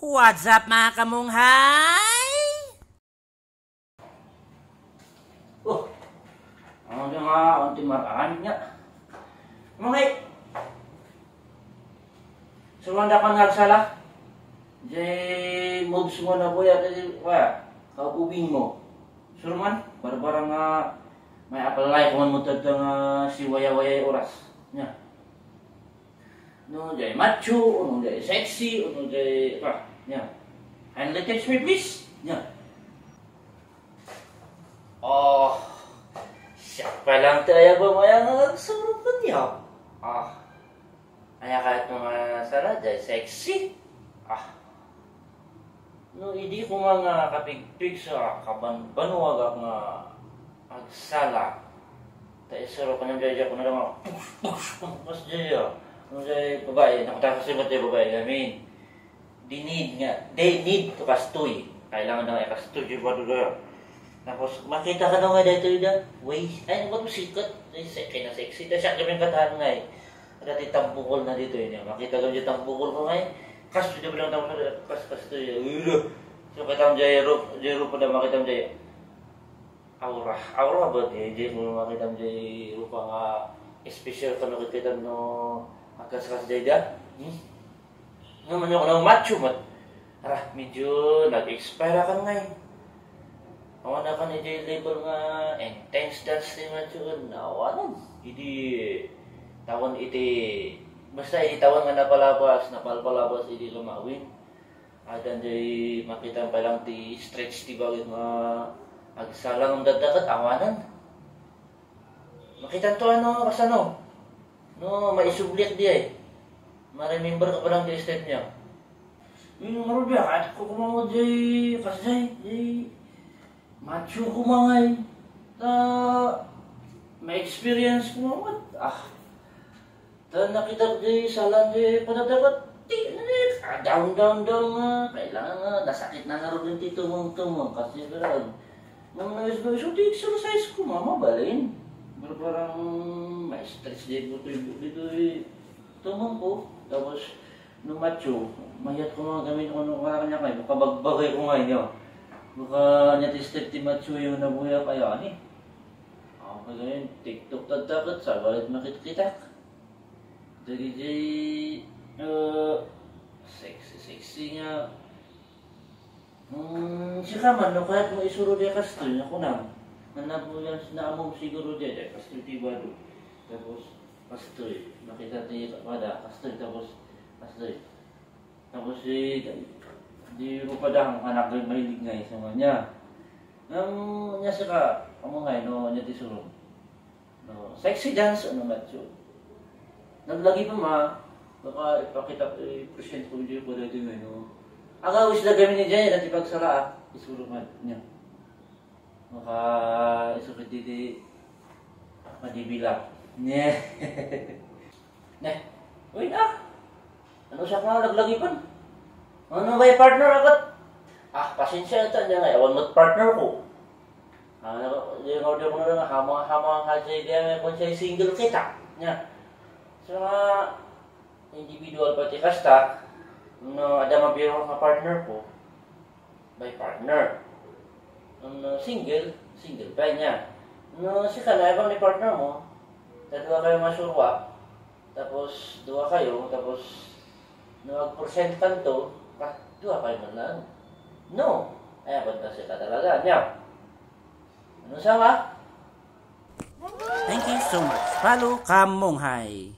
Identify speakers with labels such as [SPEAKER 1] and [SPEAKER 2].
[SPEAKER 1] What's up mga kamunghay?
[SPEAKER 2] Oh, ano yung mga unti maraan niya? Mungay! Sumanda ka nagsala? Jay, moves mo na po yata, kaubing mo. Suruman, barbarang nga may apply kung mo tatang si waya-waya oras. Nya. No, jay macho, no, jay sexy, no, jay, nya. Kindly text me please. Nya. Oh, siya pa lang tayo ba mo yung nagsurot ko niya? Kaya kahit mga sala, jay sexy. No, hindi ko nga kapigpig sa kabanbanuwag ang agsala. Tayo saro ka ng jaya ko na lang mas jaya. Ano jaya babae, nakatakas yung babae namin. They need to kastoy. Kailangan na kastoy yung baduga. Tapos makita ka na nga dito yun. Wait, ay ano ba ito sikat? Kaya na sexy. Tapos siya kami katahan nga eh. Dati tambukol na dito yun. Makita ka yung tambukol ko nga eh. Kastoy na bilang tambukol. Kastoy. So kita mo jaya rupa na makita mo jaya. Aura ba di? Jaya mo makita mo jaya rupa nga special ka no kita mo magkaskas jaya da? Naman yung kanang macho mat. Medyo nag-expire ka nga eh. Awan na ka ni jaya label nga intense dance ni macho ka. Nawanan. Hindi tawan iti basta iti tawan nga napalpalabas iti lumawin. Adan jay makita pa lang ti stretch ti bagay nga agsalang ang dadagat awanan. Makita to ano kasano. No, maisublik di ay. Ma-remember ka pa lang ti step niya. Yung marubya at ko kumamod jay kasay jay macho kumangay. May experience kumamod. Nakita jay salan jay padadagat. Down nga. Kailangan nga, nasakit na naroon yung titumong-tumong. Kasi parang, nung nais-nais, so di exercise ko, mamabalin. Pero parang, may stress din ko dito tumong ko. Tapos, nung macho, mayat ko mga gamit ko nung kanya kayo. Makabagbagay ko nga inyo. Baka niya ti-step ti macho yung nabuya kaya ni. Ako ganyan, TikTok tatakat, sabalit makit-kitak. Jadi, sexy nga. Siya man, no, kahit mo isuro dia kastoy, ako na. Nanap mo yan, naamong siguro dia, kastoy tibado. Tapos, kastoy. Makita niya pada, kastoy, tapos, kastoy. Tapos, di mo pada ang anak ko mahilig nga sa mga nang niya siya ka, amo nga, no, niya tisuro. No, sexy dance, ano nga, naglagi pa ma, baka ipakita, i-present ko dito po dito ngayon, no? Agawis na gamin niya dyan, at ipagsala, isulungan niya. Baka isukit dito, madibila. Nye. Uy na! Ano siya ka naglagi pa? Ano ba yung partner agad? Pasensya ito, niya nga, ewan mo't partner ko. Yung order ko na lang, hamang hajay diya, kung siya single kita. Niya. So individual pati kasta, no, ada mabiro nga partner ko, by partner. Single pa niya. No, si kanay ni partner mo, dalawa kayo masurwa, tapos dua kayo, tapos no, percent kanto, dua kayo man lang. No, ay abad kasi ka talaga niya. Ano sawa?
[SPEAKER 1] Thank you so much. Follow Kamunghay.